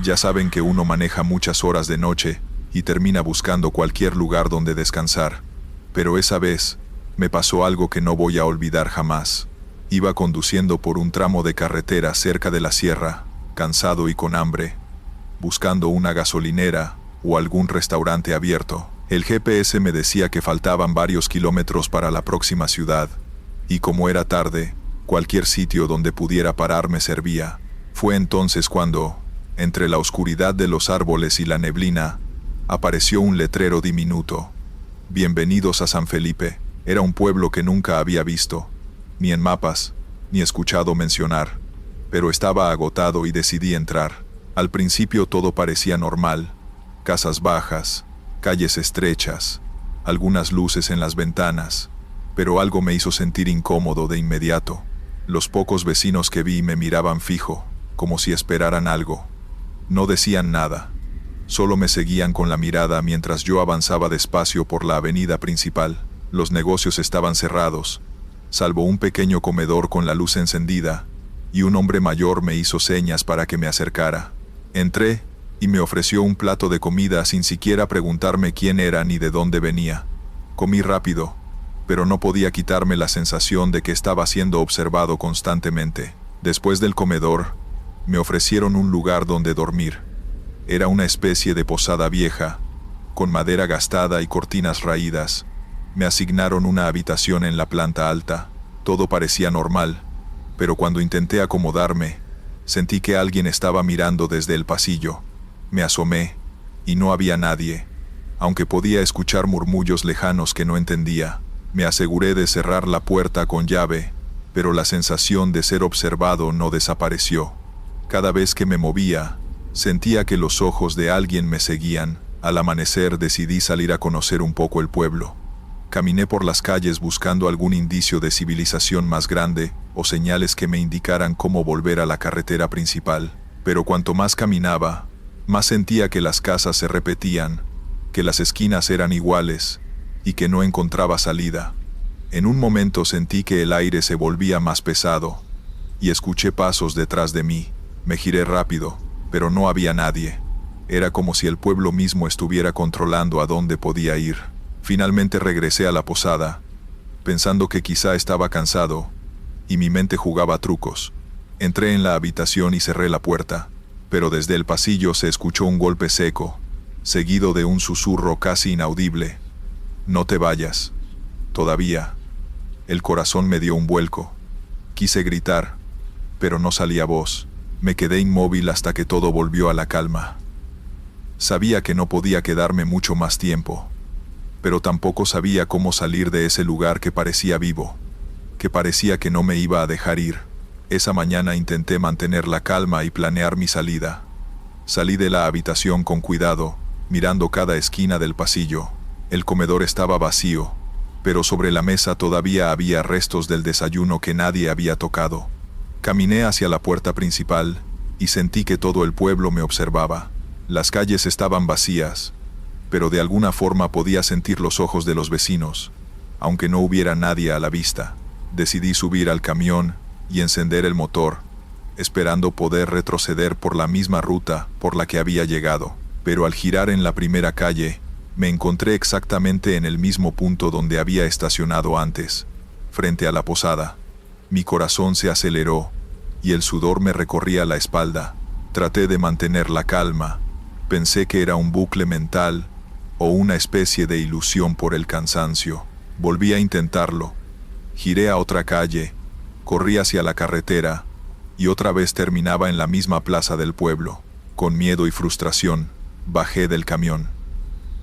Ya saben que uno maneja muchas horas de noche y termina buscando cualquier lugar donde descansar. Pero esa vez, me pasó algo que no voy a olvidar jamás. Iba conduciendo por un tramo de carretera cerca de la sierra, cansado y con hambre, buscando una gasolinera o algún restaurante abierto. El GPS me decía que faltaban varios kilómetros para la próxima ciudad, y como era tarde, cualquier sitio donde pudiera parar me servía. Fue entonces cuando, entre la oscuridad de los árboles y la neblina, apareció un letrero diminuto. Bienvenidos a San Felipe. Era un pueblo que nunca había visto, ni en mapas, ni escuchado mencionar, pero estaba agotado y decidí entrar. Al principio todo parecía normal: casas bajas, calles estrechas, algunas luces en las ventanas, pero algo me hizo sentir incómodo de inmediato. Los pocos vecinos que vi me miraban fijo, como si esperaran algo. No decían nada, solo me seguían con la mirada mientras yo avanzaba despacio por la avenida principal. Los negocios estaban cerrados, salvo un pequeño comedor con la luz encendida, y un hombre mayor me hizo señas para que me acercara. Entré, y me ofreció un plato de comida sin siquiera preguntarme quién era ni de dónde venía. Comí rápido, pero no podía quitarme la sensación de que estaba siendo observado constantemente. Después del comedor, me ofrecieron un lugar donde dormir. Era una especie de posada vieja, con madera gastada y cortinas raídas. Me asignaron una habitación en la planta alta. Todo parecía normal, pero cuando intenté acomodarme, sentí que alguien estaba mirando desde el pasillo. Me asomé, y no había nadie, aunque podía escuchar murmullos lejanos que no entendía. Me aseguré de cerrar la puerta con llave, pero la sensación de ser observado no desapareció. Cada vez que me movía, sentía que los ojos de alguien me seguían. Al amanecer decidí salir a conocer un poco el pueblo. Caminé por las calles buscando algún indicio de civilización más grande o señales que me indicaran cómo volver a la carretera principal. Pero cuanto más caminaba, más sentía que las casas se repetían, que las esquinas eran iguales y que no encontraba salida. En un momento sentí que el aire se volvía más pesado y escuché pasos detrás de mí. Me giré rápido, pero no había nadie. Era como si el pueblo mismo estuviera controlando a dónde podía ir. Finalmente regresé a la posada, pensando que quizá estaba cansado, y mi mente jugaba trucos. Entré en la habitación y cerré la puerta, pero desde el pasillo se escuchó un golpe seco, seguido de un susurro casi inaudible. «No te vayas. Todavía». El corazón me dio un vuelco. Quise gritar, pero no salía voz. Me quedé inmóvil hasta que todo volvió a la calma. Sabía que no podía quedarme mucho más tiempo, pero tampoco sabía cómo salir de ese lugar que parecía vivo, que parecía que no me iba a dejar ir. Esa mañana intenté mantener la calma y planear mi salida. Salí de la habitación con cuidado, mirando cada esquina del pasillo. El comedor estaba vacío, pero sobre la mesa todavía había restos del desayuno que nadie había tocado. Caminé hacia la puerta principal y sentí que todo el pueblo me observaba. Las calles estaban vacías, pero de alguna forma podía sentir los ojos de los vecinos, aunque no hubiera nadie a la vista. Decidí subir al camión y encender el motor, esperando poder retroceder por la misma ruta por la que había llegado. Pero al girar en la primera calle, me encontré exactamente en el mismo punto donde había estacionado antes, frente a la posada. Mi corazón se aceleró y el sudor me recorría la espalda. Traté de mantener la calma. Pensé que era un bucle mental o una especie de ilusión por el cansancio. Volví a intentarlo. Giré a otra calle, corrí hacia la carretera y otra vez terminaba en la misma plaza del pueblo. Con miedo y frustración, bajé del camión.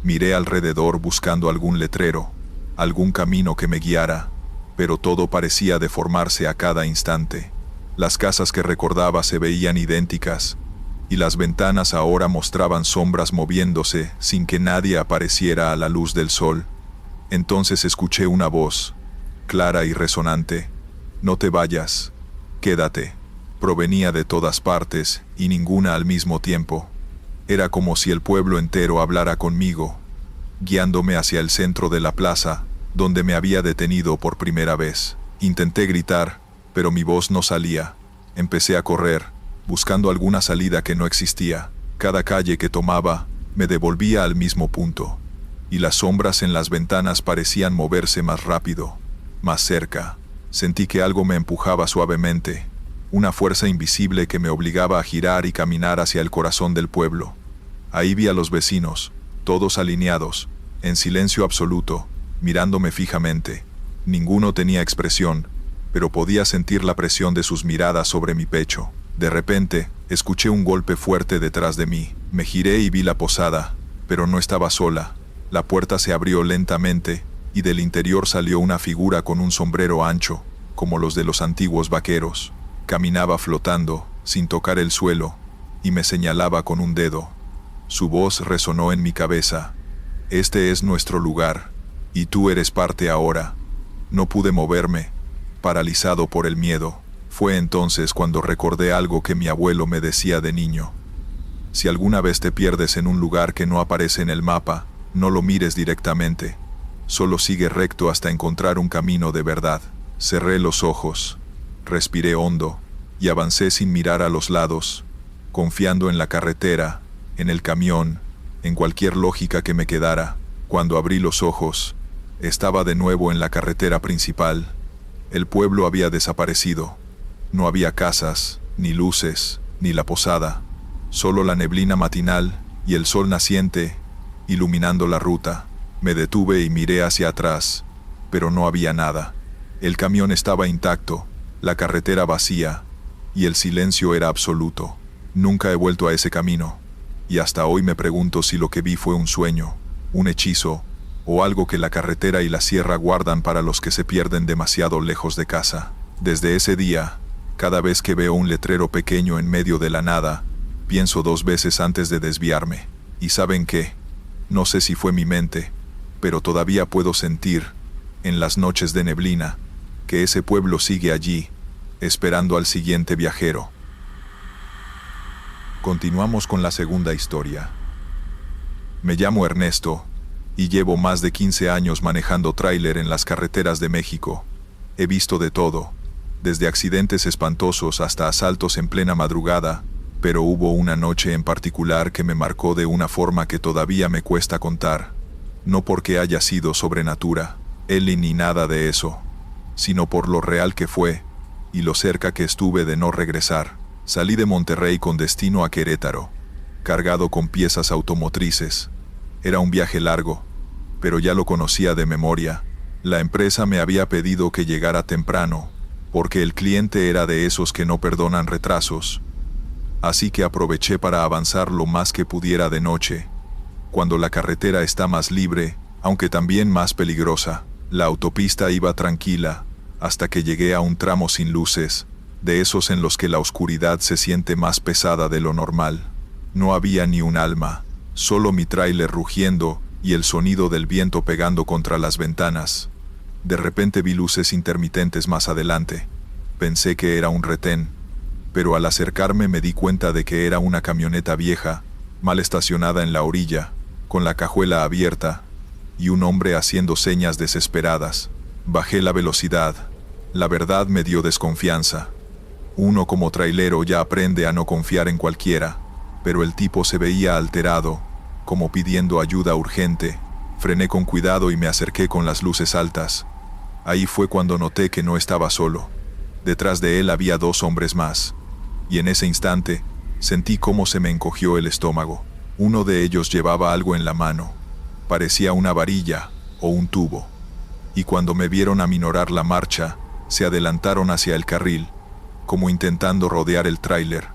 Miré alrededor buscando algún letrero, algún camino que me guiara, pero todo parecía deformarse a cada instante. Las casas que recordaba se veían idénticas, y las ventanas ahora mostraban sombras moviéndose sin que nadie apareciera a la luz del sol. Entonces escuché una voz, clara y resonante: «No te vayas, quédate». Provenía de todas partes y ninguna al mismo tiempo. Era como si el pueblo entero hablara conmigo, guiándome hacia el centro de la plaza, donde me había detenido por primera vez. Intenté gritar, pero mi voz no salía. Empecé a correr, buscando alguna salida que no existía. Cada calle que tomaba me devolvía al mismo punto, y las sombras en las ventanas parecían moverse más rápido, más cerca. Sentí que algo me empujaba suavemente, una fuerza invisible que me obligaba a girar y caminar hacia el corazón del pueblo. Ahí vi a los vecinos, todos alineados, en silencio absoluto, mirándome fijamente. Ninguno tenía expresión, pero podía sentir la presión de sus miradas sobre mi pecho. De repente, escuché un golpe fuerte detrás de mí. Me giré y vi la posada, pero no estaba sola. La puerta se abrió lentamente, y del interior salió una figura con un sombrero ancho, como los de los antiguos vaqueros. Caminaba flotando, sin tocar el suelo, y me señalaba con un dedo. Su voz resonó en mi cabeza. Este es nuestro lugar, y tú eres parte ahora. No pude moverme, paralizado por el miedo. Fue entonces cuando recordé algo que mi abuelo me decía de niño. Si alguna vez te pierdes en un lugar que no aparece en el mapa, no lo mires directamente. Solo sigue recto hasta encontrar un camino de verdad. Cerré los ojos, respiré hondo, y avancé sin mirar a los lados, confiando en la carretera, en el camión, en cualquier lógica que me quedara. Cuando abrí los ojos, estaba de nuevo en la carretera principal. El pueblo había desaparecido. No había casas, ni luces, ni la posada. Solo la neblina matinal y el sol naciente, iluminando la ruta. Me detuve y miré hacia atrás, pero no había nada. El camión estaba intacto, la carretera vacía, y el silencio era absoluto. Nunca he vuelto a ese camino, y hasta hoy me pregunto si lo que vi fue un sueño, un hechizo, o algo que la carretera y la sierra guardan para los que se pierden demasiado lejos de casa. Desde ese día, cada vez que veo un letrero pequeño en medio de la nada, pienso 2 veces antes de desviarme. ¿Y saben qué? No sé si fue mi mente, pero todavía puedo sentir, en las noches de neblina, que ese pueblo sigue allí, esperando al siguiente viajero. Continuamos con la segunda historia. Me llamo Ernesto, y llevo más de 15 años manejando tráiler en las carreteras de México. He visto de todo, desde accidentes espantosos hasta asaltos en plena madrugada, pero hubo una noche en particular que me marcó de una forma que todavía me cuesta contar. No porque haya sido sobrenatura, ni nada de eso, sino por lo real que fue, y lo cerca que estuve de no regresar. Salí de Monterrey con destino a Querétaro, cargado con piezas automotrices. Era un viaje largo, pero ya lo conocía de memoria. La empresa me había pedido que llegara temprano, porque el cliente era de esos que no perdonan retrasos. Así que aproveché para avanzar lo más que pudiera de noche, cuando la carretera está más libre, aunque también más peligrosa. La autopista iba tranquila, hasta que llegué a un tramo sin luces, de esos en los que la oscuridad se siente más pesada de lo normal. No había ni un alma, solo mi tráiler rugiendo y el sonido del viento pegando contra las ventanas. De repente vi luces intermitentes más adelante. Pensé que era un retén, pero al acercarme me di cuenta de que era una camioneta vieja, mal estacionada en la orilla, con la cajuela abierta, y un hombre haciendo señas desesperadas. Bajé la velocidad. La verdad me dio desconfianza. Uno como trailero ya aprende a no confiar en cualquiera, pero el tipo se veía alterado, como pidiendo ayuda urgente. Frené con cuidado y me acerqué con las luces altas. Ahí fue cuando noté que no estaba solo. Detrás de él había 2 hombres más, y en ese instante sentí cómo se me encogió el estómago. Uno de ellos llevaba algo en la mano. Parecía una varilla o un tubo. Y cuando me vieron aminorar la marcha, se adelantaron hacia el carril, como intentando rodear el tráiler.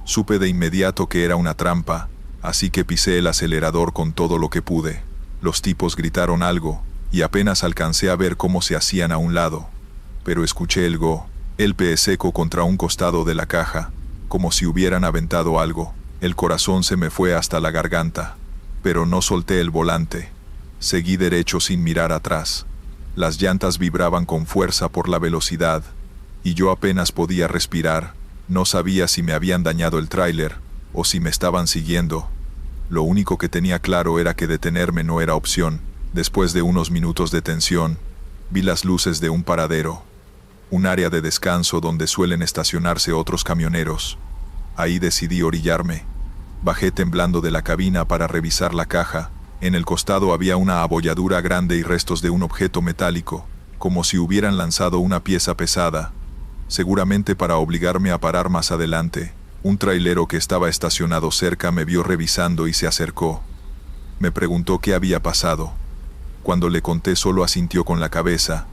Supe de inmediato que era una trampa, así que pisé el acelerador con todo lo que pude. Los tipos gritaron algo, y apenas alcancé a ver cómo se hacían a un lado. Pero escuché el golpe seco contra un costado de la caja, como si hubieran aventado algo. El corazón se me fue hasta la garganta, pero no solté el volante. Seguí derecho sin mirar atrás. Las llantas vibraban con fuerza por la velocidad, y yo apenas podía respirar. No sabía si me habían dañado el tráiler, o si me estaban siguiendo. Lo único que tenía claro era que detenerme no era opción. Después de unos minutos de tensión, vi las luces de un paradero, un área de descanso donde suelen estacionarse otros camioneros. Ahí decidí orillarme. Bajé temblando de la cabina para revisar la caja. En el costado había una abolladura grande y restos de un objeto metálico, como si hubieran lanzado una pieza pesada, seguramente para obligarme a parar más adelante. Un trailero que estaba estacionado cerca me vio revisando y se acercó. Me preguntó qué había pasado. Cuando le conté, solo asintió con la cabeza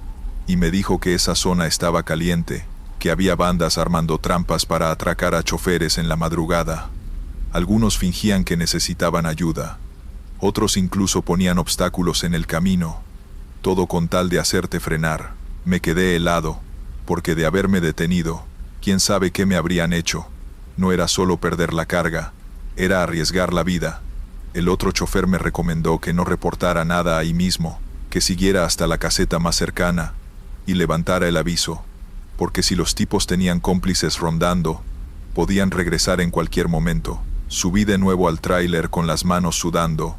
y me dijo que esa zona estaba caliente, que había bandas armando trampas para atracar a choferes en la madrugada. Algunos fingían que necesitaban ayuda. Otros incluso ponían obstáculos en el camino. Todo con tal de hacerte frenar. Me quedé helado, porque de haberme detenido, quién sabe qué me habrían hecho. No era solo perder la carga, era arriesgar la vida. El otro chofer me recomendó que no reportara nada ahí mismo, que siguiera hasta la caseta más cercana y levantara el aviso, porque si los tipos tenían cómplices rondando, podían regresar en cualquier momento. Subí de nuevo al tráiler con las manos sudando,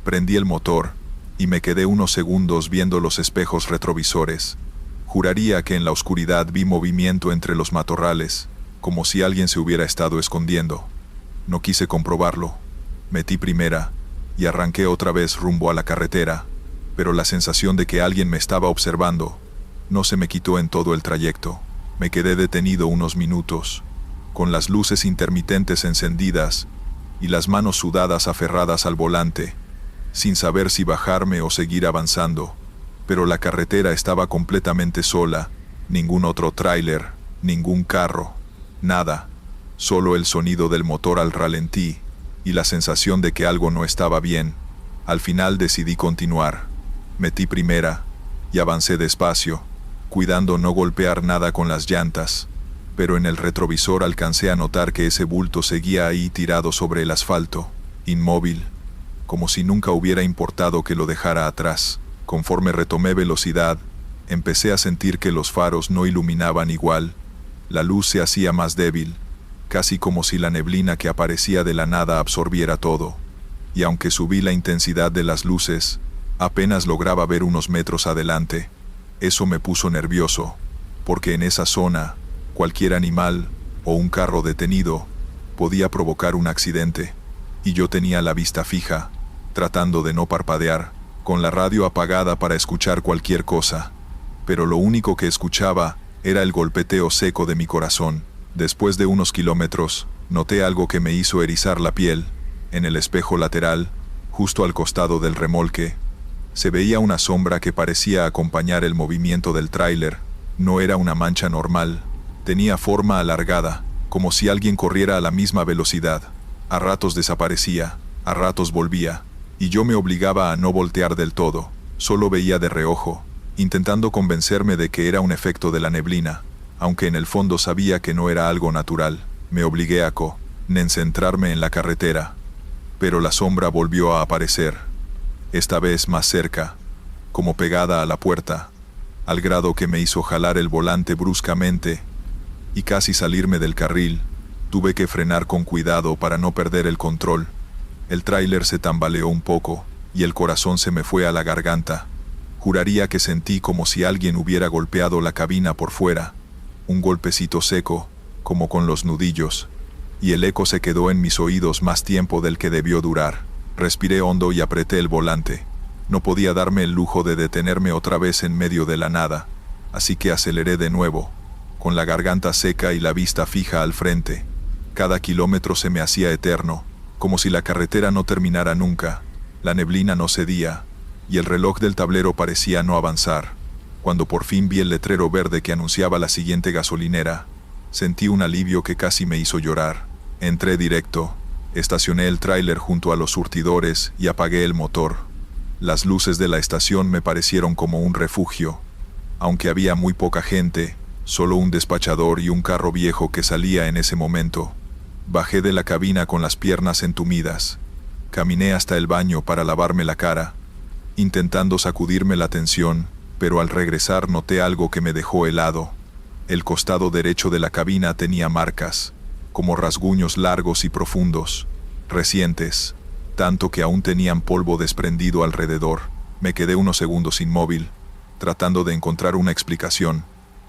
prendí el motor y me quedé unos segundos viendo los espejos retrovisores. Juraría que en la oscuridad vi movimiento entre los matorrales, como si alguien se hubiera estado escondiendo. No quise comprobarlo. Metí primera y arranqué otra vez rumbo a la carretera, pero la sensación de que alguien me estaba observando no se me quitó en todo el trayecto. Me quedé detenido unos minutos, con las luces intermitentes encendidas y las manos sudadas aferradas al volante, sin saber si bajarme o seguir avanzando. Pero la carretera estaba completamente sola, ningún otro tráiler, ningún carro, nada, solo el sonido del motor al ralentí y la sensación de que algo no estaba bien. Al final decidí continuar. Metí primera y avancé despacio, cuidando no golpear nada con las llantas, pero en el retrovisor alcancé a notar que ese bulto seguía ahí tirado sobre el asfalto, inmóvil, como si nunca hubiera importado que lo dejara atrás. Conforme retomé velocidad, empecé a sentir que los faros no iluminaban igual. La luz se hacía más débil, casi como si la neblina que aparecía de la nada absorbiera todo. Y aunque subí la intensidad de las luces, apenas lograba ver unos metros adelante. Eso me puso nervioso, porque en esa zona, cualquier animal o un carro detenido podía provocar un accidente, y yo tenía la vista fija, tratando de no parpadear, con la radio apagada para escuchar cualquier cosa. Pero lo único que escuchaba era el golpeteo seco de mi corazón. Después de unos kilómetros, noté algo que me hizo erizar la piel. En el espejo lateral, justo al costado del remolque, se veía una sombra que parecía acompañar el movimiento del tráiler. No era una mancha normal, tenía forma alargada, como si alguien corriera a la misma velocidad. A ratos desaparecía, a ratos volvía, y yo me obligaba a no voltear del todo. Solo veía de reojo, intentando convencerme de que era un efecto de la neblina, aunque en el fondo sabía que no era algo natural. Me obligué a concentrarme en la carretera, pero la sombra volvió a aparecer, esta vez más cerca, como pegada a la puerta, al grado que me hizo jalar el volante bruscamente y casi salirme del carril. Tuve que frenar con cuidado para no perder el control. El tráiler se tambaleó un poco y el corazón se me fue a la garganta. Juraría que sentí como si alguien hubiera golpeado la cabina por fuera, un golpecito seco, como con los nudillos, y el eco se quedó en mis oídos más tiempo del que debió durar. Respiré hondo y apreté el volante. No podía darme el lujo de detenerme otra vez en medio de la nada, así que aceleré de nuevo, con la garganta seca y la vista fija al frente. Cada kilómetro se me hacía eterno, como si la carretera no terminara nunca. La neblina no cedía, y el reloj del tablero parecía no avanzar. Cuando por fin vi el letrero verde que anunciaba la siguiente gasolinera, sentí un alivio que casi me hizo llorar. Entré directo, estacioné el tráiler junto a los surtidores y apagué el motor. Las luces de la estación me parecieron como un refugio. Aunque había muy poca gente, solo un despachador y un carro viejo que salía en ese momento. Bajé de la cabina con las piernas entumidas. Caminé hasta el baño para lavarme la cara, intentando sacudirme la tensión, pero al regresar noté algo que me dejó helado. El costado derecho de la cabina tenía marcas, como rasguños largos y profundos, recientes, tanto que aún tenían polvo desprendido alrededor. Me quedé unos segundos inmóvil, tratando de encontrar una explicación,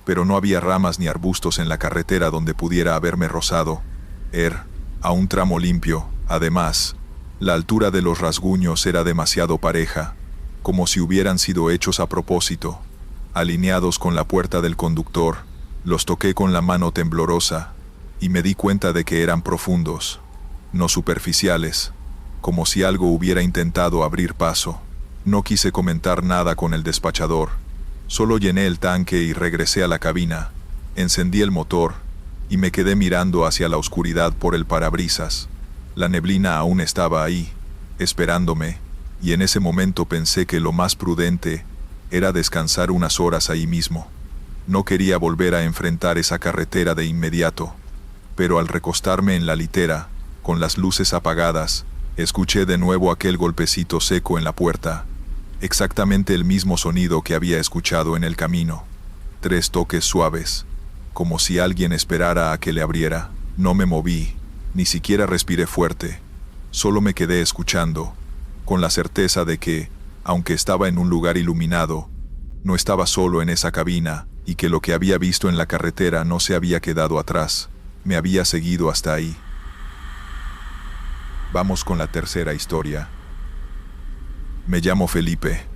pero no había ramas ni arbustos en la carretera donde pudiera haberme rozado. A un tramo limpio, Además, la altura de los rasguños era demasiado pareja, como si hubieran sido hechos a propósito. Alineados con la puerta del conductor, los toqué con la mano temblorosa, y me di cuenta de que eran profundos, no superficiales, como si algo hubiera intentado abrir paso. No quise comentar nada con el despachador, solo llené el tanque y regresé a la cabina, encendí el motor, y me quedé mirando hacia la oscuridad por el parabrisas. La neblina aún estaba ahí, esperándome, y en ese momento pensé que lo más prudente era descansar unas horas ahí mismo. No quería volver a enfrentar esa carretera de inmediato, pero al recostarme en la litera, con las luces apagadas, escuché de nuevo aquel golpecito seco en la puerta, exactamente el mismo sonido que había escuchado en el camino. 3 toques suaves, como si alguien esperara a que le abriera. No me moví, ni siquiera respiré fuerte, solo me quedé escuchando, con la certeza de que, aunque estaba en un lugar iluminado, no estaba solo en esa cabina, y que lo que había visto en la carretera no se había quedado atrás, me había seguido hasta ahí. Vamos con la tercera historia. Me llamo Felipe.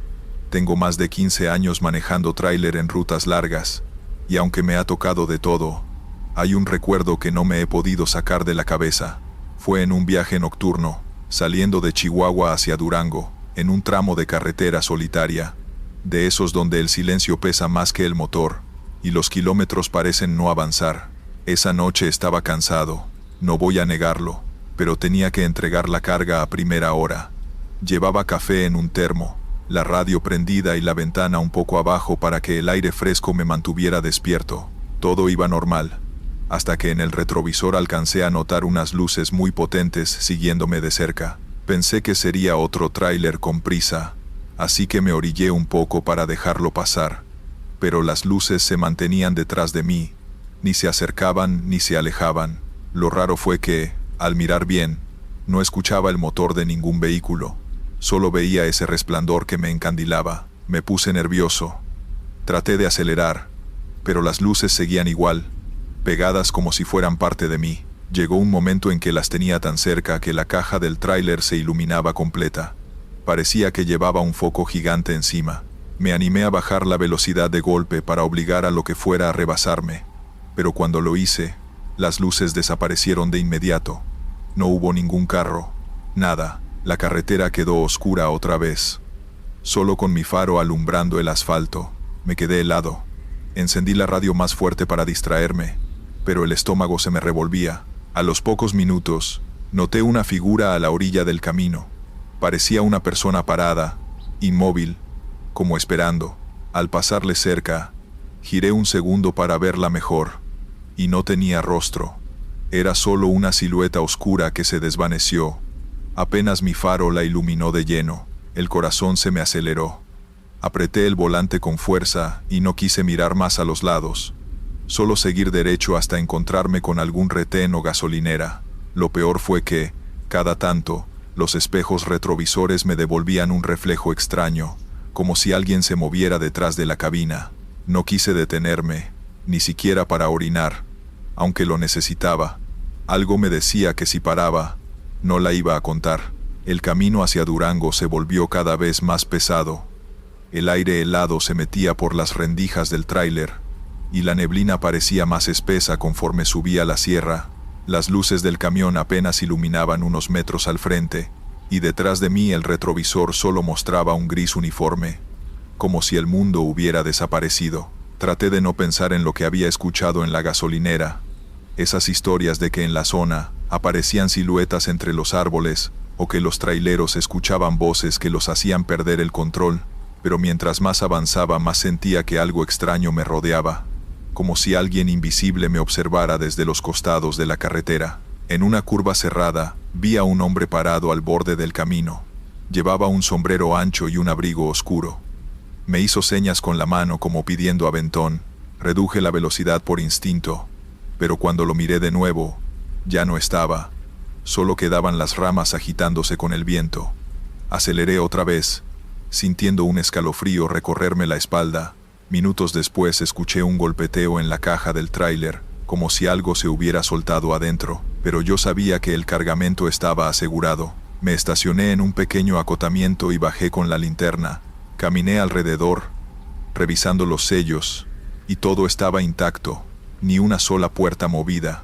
Tengo más de 15 años manejando tráiler en rutas largas, y aunque me ha tocado de todo, hay un recuerdo que no me he podido sacar de la cabeza. Fue en un viaje nocturno, saliendo de Chihuahua hacia Durango, en un tramo de carretera solitaria, de esos donde el silencio pesa más que el motor, y los kilómetros parecen no avanzar. Esa noche estaba cansado, no voy a negarlo, pero tenía que entregar la carga a primera hora. Llevaba café en un termo, la radio prendida y la ventana un poco abajo para que el aire fresco me mantuviera despierto. Todo iba normal, hasta que en el retrovisor alcancé a notar unas luces muy potentes siguiéndome de cerca. Pensé que sería otro tráiler con prisa, así que me orillé un poco para dejarlo pasar, pero las luces se mantenían detrás de mí, ni se acercaban ni se alejaban. Lo raro fue que, al mirar bien, no escuchaba el motor de ningún vehículo, solo veía ese resplandor que me encandilaba. Me puse nervioso. Traté de acelerar, pero las luces seguían igual, pegadas como si fueran parte de mí. Llegó un momento en que las tenía tan cerca que la caja del tráiler se iluminaba completa. Parecía que llevaba un foco gigante encima. Me animé a bajar la velocidad de golpe para obligar a lo que fuera a rebasarme, pero cuando lo hice, las luces desaparecieron de inmediato. No hubo ningún carro, nada. La carretera quedó oscura otra vez, solo con mi faro alumbrando el asfalto. Me quedé helado. Encendí la radio más fuerte para distraerme, pero el estómago se me revolvía. A los pocos minutos, noté una figura a la orilla del camino. Parecía una persona parada, inmóvil, como esperando. Al pasarle cerca, giré un segundo para verla mejor, y no tenía rostro. Era solo una silueta oscura que se desvaneció. Apenas mi faro la iluminó de lleno, el corazón se me aceleró. Apreté el volante con fuerza y no quise mirar más a los lados. Solo seguir derecho hasta encontrarme con algún retén o gasolinera. Lo peor fue que, cada tanto, los espejos retrovisores me devolvían un reflejo extraño, como si alguien se moviera detrás de la cabina. No quise detenerme, ni siquiera para orinar, aunque lo necesitaba. Algo me decía que si paraba, no la iba a contar. El camino hacia Durango se volvió cada vez más pesado. El aire helado se metía por las rendijas del tráiler, y la neblina parecía más espesa conforme subía la sierra. Las luces del camión apenas iluminaban unos metros al frente, y detrás de mí el retrovisor solo mostraba un gris uniforme, como si el mundo hubiera desaparecido. Traté de no pensar en lo que había escuchado en la gasolinera, esas historias de que en la zona aparecían siluetas entre los árboles, o que los traileros escuchaban voces que los hacían perder el control, pero mientras más avanzaba más sentía que algo extraño me rodeaba, como si alguien invisible me observara desde los costados de la carretera. En una curva cerrada, vi a un hombre parado al borde del camino. Llevaba un sombrero ancho y un abrigo oscuro. Me hizo señas con la mano como pidiendo aventón. Reduje la velocidad por instinto, pero cuando lo miré de nuevo, ya no estaba. Solo quedaban las ramas agitándose con el viento. Aceleré otra vez, sintiendo un escalofrío recorrerme la espalda. Minutos después escuché un golpeteo en la caja del tráiler, como si algo se hubiera soltado adentro, pero yo sabía que el cargamento estaba asegurado. Me estacioné en un pequeño acotamiento y bajé con la linterna. Caminé alrededor, revisando los sellos, y todo estaba intacto, ni una sola puerta movida.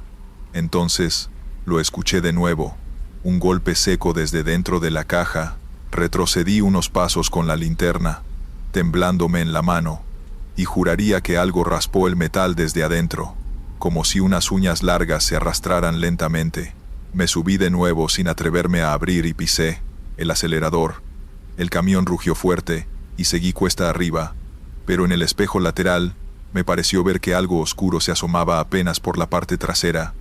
Entonces, lo escuché de nuevo, un golpe seco desde dentro de la caja. Retrocedí unos pasos con la linterna, temblándome en la mano, y juraría que algo raspó el metal desde adentro, como si unas uñas largas se arrastraran lentamente. Me subí de nuevo sin atreverme a abrir y pisé el acelerador. El camión rugió fuerte y seguí cuesta arriba, pero en el espejo lateral me pareció ver que algo oscuro se asomaba apenas por la parte trasera,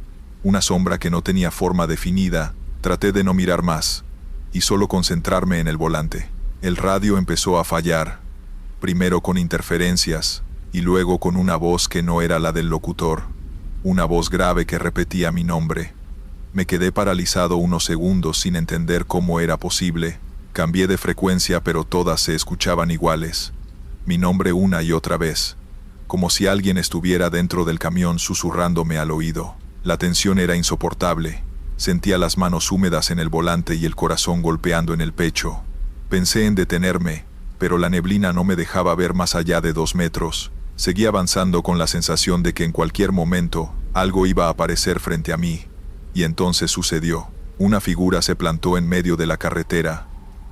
una sombra que no tenía forma definida. Traté de no mirar más y solo concentrarme en el volante. El radio empezó a fallar, primero con interferencias y luego con una voz que no era la del locutor, una voz grave que repetía mi nombre. Me quedé paralizado unos segundos sin entender cómo era posible. Cambié de frecuencia, pero todas se escuchaban iguales. Mi nombre una y otra vez, como si alguien estuviera dentro del camión susurrándome al oído. La tensión era insoportable. Sentía las manos húmedas en el volante y el corazón golpeando en el pecho. Pensé en detenerme, pero la neblina no me dejaba ver más allá de 2 metros. Seguí avanzando con la sensación de que en cualquier momento algo iba a aparecer frente a mí. Y entonces sucedió. Una figura se plantó en medio de la carretera.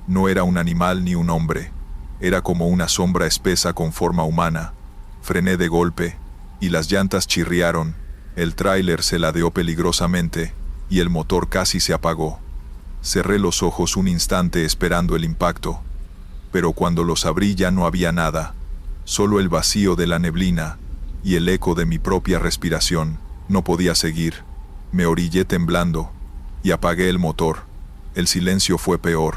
No era un animal ni un hombre. Era como una sombra espesa con forma humana. Frené de golpe, y las llantas chirriaron. El tráiler se ladeó peligrosamente, y el motor casi se apagó. Cerré los ojos un instante esperando el impacto, pero cuando los abrí ya no había nada, solo el vacío de la neblina y el eco de mi propia respiración. No podía seguir. Me orillé temblando y apagué el motor. El silencio fue peor,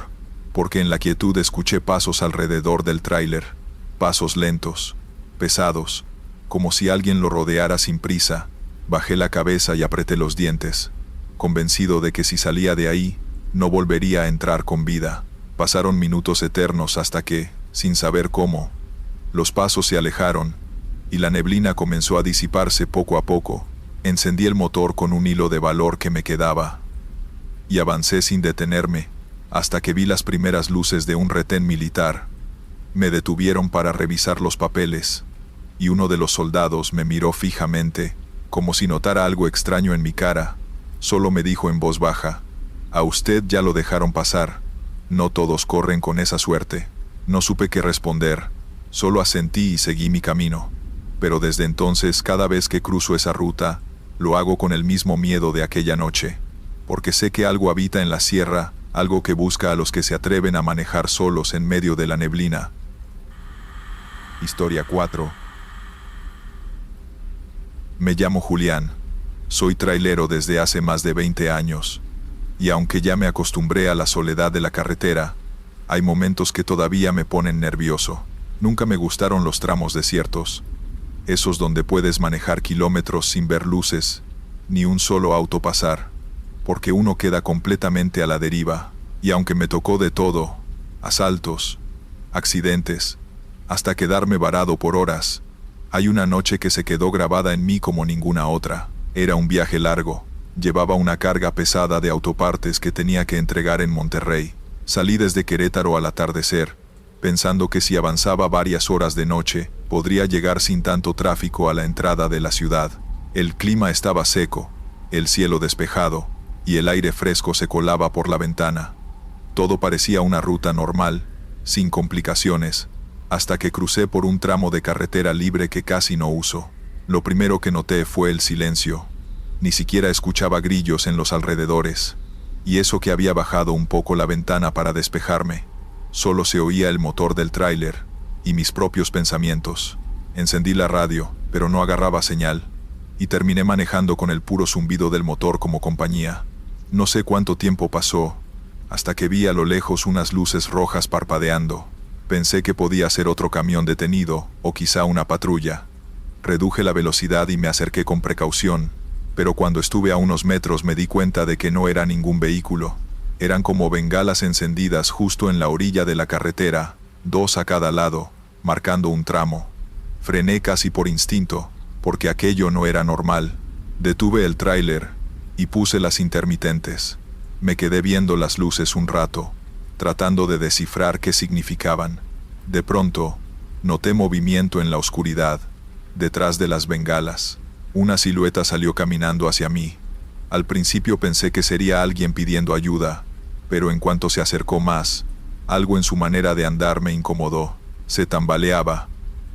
porque en la quietud escuché pasos alrededor del tráiler, pasos lentos, pesados, como si alguien lo rodeara sin prisa. Bajé la cabeza y apreté los dientes, convencido de que si salía de ahí, no volvería a entrar con vida. Pasaron minutos eternos hasta que, sin saber cómo, los pasos se alejaron, y la neblina comenzó a disiparse poco a poco. Encendí el motor con un hilo de valor que me quedaba, y avancé sin detenerme, hasta que vi las primeras luces de un retén militar. Me detuvieron para revisar los papeles, y uno de los soldados me miró fijamente, como si notara algo extraño en mi cara. Solo me dijo en voz baja: «A usted ya lo dejaron pasar. No todos corren con esa suerte». No supe qué responder, solo asentí y seguí mi camino. Pero desde entonces, cada vez que cruzo esa ruta, lo hago con el mismo miedo de aquella noche, porque sé que algo habita en la sierra, algo que busca a los que se atreven a manejar solos en medio de la neblina. Historia 4. Me llamo Julián. Soy trailero desde hace más de 20 años. Y aunque ya me acostumbré a la soledad de la carretera, hay momentos que todavía me ponen nervioso. Nunca me gustaron los tramos desiertos, esos donde puedes manejar kilómetros sin ver luces, ni un solo auto pasar, porque uno queda completamente a la deriva. Y aunque me tocó de todo, asaltos, accidentes, hasta quedarme varado por horas, hay una noche que se quedó grabada en mí como ninguna otra. Era un viaje largo. Llevaba una carga pesada de autopartes que tenía que entregar en Monterrey. Salí desde Querétaro al atardecer, pensando que si avanzaba varias horas de noche, podría llegar sin tanto tráfico a la entrada de la ciudad. El clima estaba seco, el cielo despejado, y el aire fresco se colaba por la ventana. Todo parecía una ruta normal, sin complicaciones, hasta que crucé por un tramo de carretera libre que casi no uso. Lo primero que noté fue el silencio. Ni siquiera escuchaba grillos en los alrededores, y eso que había bajado un poco la ventana para despejarme. Solo se oía el motor del tráiler y mis propios pensamientos. Encendí la radio, pero no agarraba señal, y terminé manejando con el puro zumbido del motor como compañía. No sé cuánto tiempo pasó, hasta que vi a lo lejos unas luces rojas parpadeando. Pensé que podía ser otro camión detenido, o quizá una patrulla. Reduje la velocidad y me acerqué con precaución, pero cuando estuve a unos metros me di cuenta de que no era ningún vehículo. Eran como bengalas encendidas justo en la orilla de la carretera, 2 a cada lado, marcando un tramo. Frené casi por instinto, porque aquello no era normal. Detuve el tráiler y puse las intermitentes. Me quedé viendo las luces un rato, tratando de descifrar qué significaban. De pronto, noté movimiento en la oscuridad, detrás de las bengalas. Una silueta salió caminando hacia mí. Al principio pensé que sería alguien pidiendo ayuda, pero en cuanto se acercó más, algo en su manera de andar me incomodó. Se tambaleaba,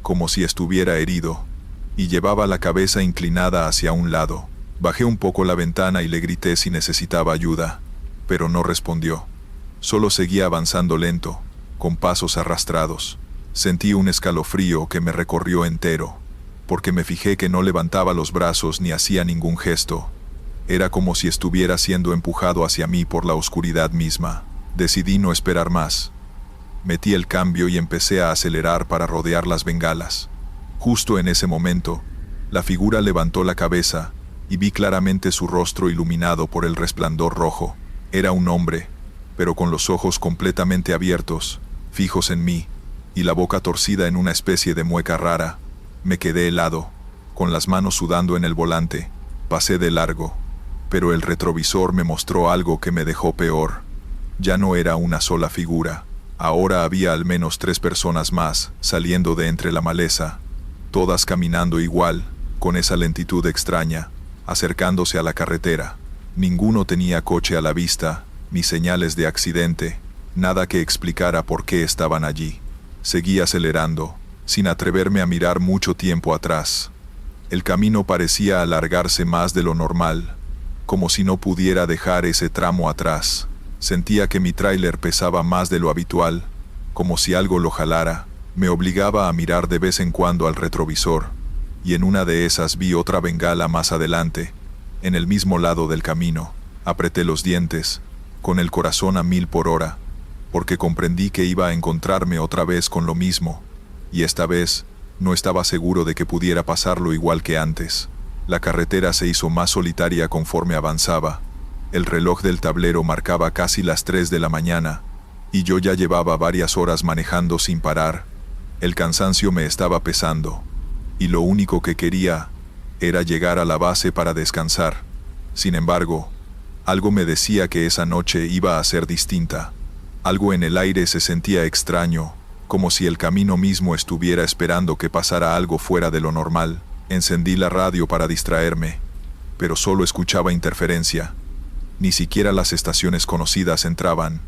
como si estuviera herido, y llevaba la cabeza inclinada hacia un lado. Bajé un poco la ventana y le grité si necesitaba ayuda, pero no respondió. Solo seguía avanzando lento, con pasos arrastrados. Sentí un escalofrío que me recorrió entero, porque me fijé que no levantaba los brazos ni hacía ningún gesto. Era como si estuviera siendo empujado hacia mí por la oscuridad misma. Decidí no esperar más. Metí el cambio y empecé a acelerar para rodear las bengalas. Justo en ese momento, la figura levantó la cabeza y vi claramente su rostro iluminado por el resplandor rojo. Era un hombre, pero con los ojos completamente abiertos, fijos en mí, y la boca torcida en una especie de mueca rara. Me quedé helado, con las manos sudando en el volante. Pasé de largo, pero el retrovisor me mostró algo que me dejó peor. Ya no era una sola figura. Ahora había al menos 3 personas más saliendo de entre la maleza, todas caminando igual, con esa lentitud extraña, acercándose a la carretera. Ninguno tenía coche a la vista, ni señales de accidente, nada que explicara por qué estaban allí. Seguí acelerando, sin atreverme a mirar mucho tiempo atrás. El camino parecía alargarse más de lo normal, como si no pudiera dejar ese tramo atrás. Sentía que mi tráiler pesaba más de lo habitual, como si algo lo jalara. Me obligaba a mirar de vez en cuando al retrovisor, y en una de esas vi otra bengala más adelante, en el mismo lado del camino. Apreté los dientes, con el corazón a 1000 por hora, porque comprendí que iba a encontrarme otra vez con lo mismo, y esta vez no estaba seguro de que pudiera pasarlo igual que antes. La carretera se hizo más solitaria conforme avanzaba. El reloj del tablero marcaba casi las 3 de la mañana, y yo ya llevaba varias horas manejando sin parar. El cansancio me estaba pesando, y lo único que quería era llegar a la base para descansar. Sin embargo, algo me decía que esa noche iba a ser distinta. Algo en el aire se sentía extraño, como si el camino mismo estuviera esperando que pasara algo fuera de lo normal. Encendí la radio para distraerme, pero solo escuchaba interferencia. Ni siquiera las estaciones conocidas entraban.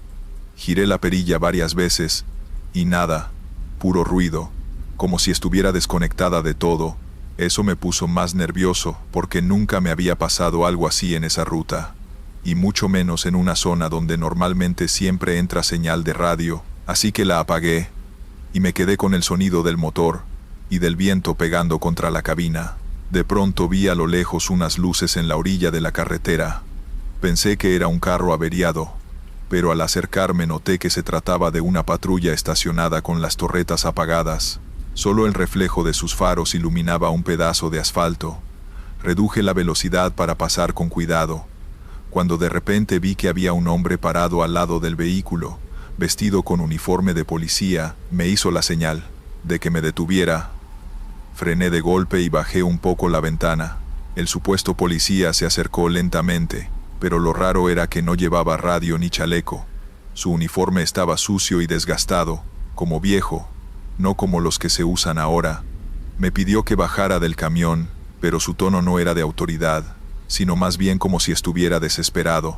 Giré la perilla varias veces, y nada, puro ruido, como si estuviera desconectada de todo. Eso me puso más nervioso, porque nunca me había pasado algo así en esa ruta, y mucho menos en una zona donde normalmente siempre entra señal de radio. Así que la apagué, y me quedé con el sonido del motor y del viento pegando contra la cabina. De pronto vi a lo lejos unas luces en la orilla de la carretera. Pensé que era un carro averiado, pero al acercarme noté que se trataba de una patrulla estacionada con las torretas apagadas. Solo el reflejo de sus faros iluminaba un pedazo de asfalto. Reduje la velocidad para pasar con cuidado, cuando de repente vi que había un hombre parado al lado del vehículo, vestido con uniforme de policía. Me hizo la señal de que me detuviera. Frené de golpe y bajé un poco la ventana. El supuesto policía se acercó lentamente, pero lo raro era que no llevaba radio ni chaleco. Su uniforme estaba sucio y desgastado, como viejo, no como los que se usan ahora. Me pidió que bajara del camión, pero su tono no era de autoridad, sino más bien como si estuviera desesperado.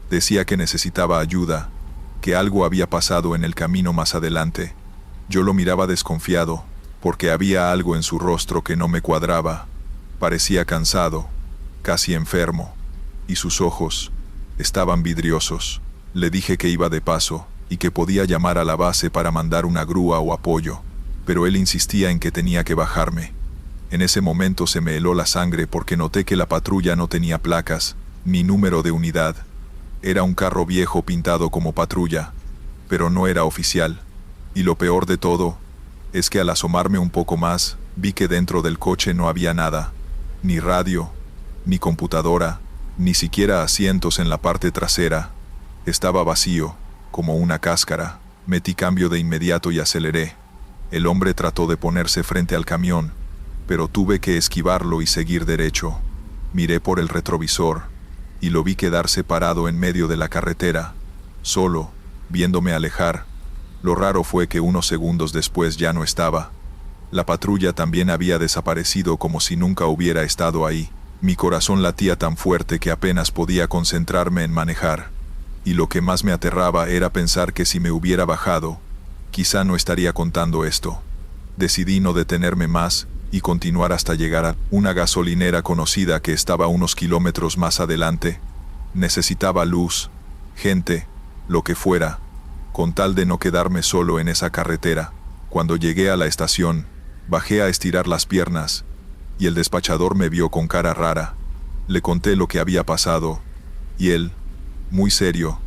Decía que necesitaba ayuda, que algo había pasado en el camino más adelante. Yo lo miraba desconfiado, porque había algo en su rostro que no me cuadraba. Parecía cansado, casi enfermo, y sus ojos estaban vidriosos. Le dije que iba de paso y que podía llamar a la base para mandar una grúa o apoyo, pero él insistía en que tenía que bajarme. En ese momento se me heló la sangre porque noté que la patrulla no tenía placas, ni número de unidad. Era un carro viejo pintado como patrulla, pero no era oficial. Y lo peor de todo es que al asomarme un poco más, vi que dentro del coche no había nada, ni radio, ni computadora, ni siquiera asientos en la parte trasera. Estaba vacío, como una cáscara. Metí cambio de inmediato y aceleré. El hombre trató de ponerse frente al camión, pero tuve que esquivarlo y seguir derecho. Miré por el retrovisor, y lo vi quedarse parado en medio de la carretera, solo, viéndome alejar. Lo raro fue que unos segundos después ya no estaba. La patrulla también había desaparecido como si nunca hubiera estado ahí. Mi corazón latía tan fuerte que apenas podía concentrarme en manejar. Y lo que más me aterraba era pensar que si me hubiera bajado, quizá no estaría contando esto. Decidí no detenerme más y continuar hasta llegar a una gasolinera conocida que estaba unos kilómetros más adelante. Necesitaba luz, gente, lo que fuera, con tal de no quedarme solo en esa carretera. Cuando llegué a la estación, bajé a estirar las piernas, y el despachador me vio con cara rara. Le conté lo que había pasado, y él, muy serio,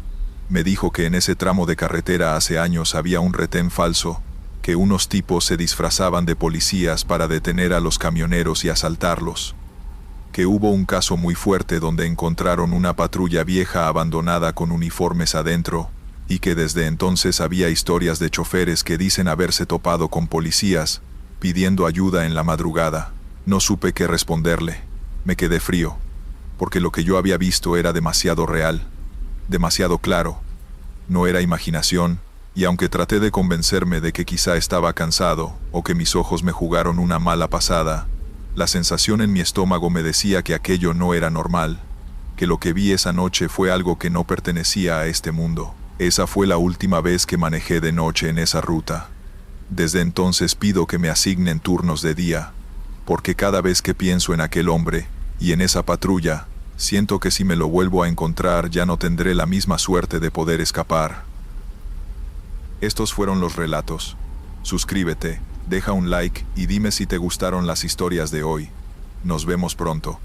me dijo que en ese tramo de carretera hace años había un retén falso, que unos tipos se disfrazaban de policías para detener a los camioneros y asaltarlos. Que hubo un caso muy fuerte donde encontraron una patrulla vieja abandonada con uniformes adentro, y que desde entonces había historias de choferes que dicen haberse topado con policías, pidiendo ayuda en la madrugada. No supe qué responderle. Me quedé frío, porque lo que yo había visto era demasiado real, demasiado claro. No era imaginación, y aunque traté de convencerme de que quizá estaba cansado, o que mis ojos me jugaron una mala pasada, la sensación en mi estómago me decía que aquello no era normal, que lo que vi esa noche fue algo que no pertenecía a este mundo. Esa fue la última vez que manejé de noche en esa ruta. Desde entonces pido que me asignen turnos de día, porque cada vez que pienso en aquel hombre, y en esa patrulla, siento que si me lo vuelvo a encontrar ya no tendré la misma suerte de poder escapar. Estos fueron los relatos. Suscríbete, deja un like y dime si te gustaron las historias de hoy. Nos vemos pronto.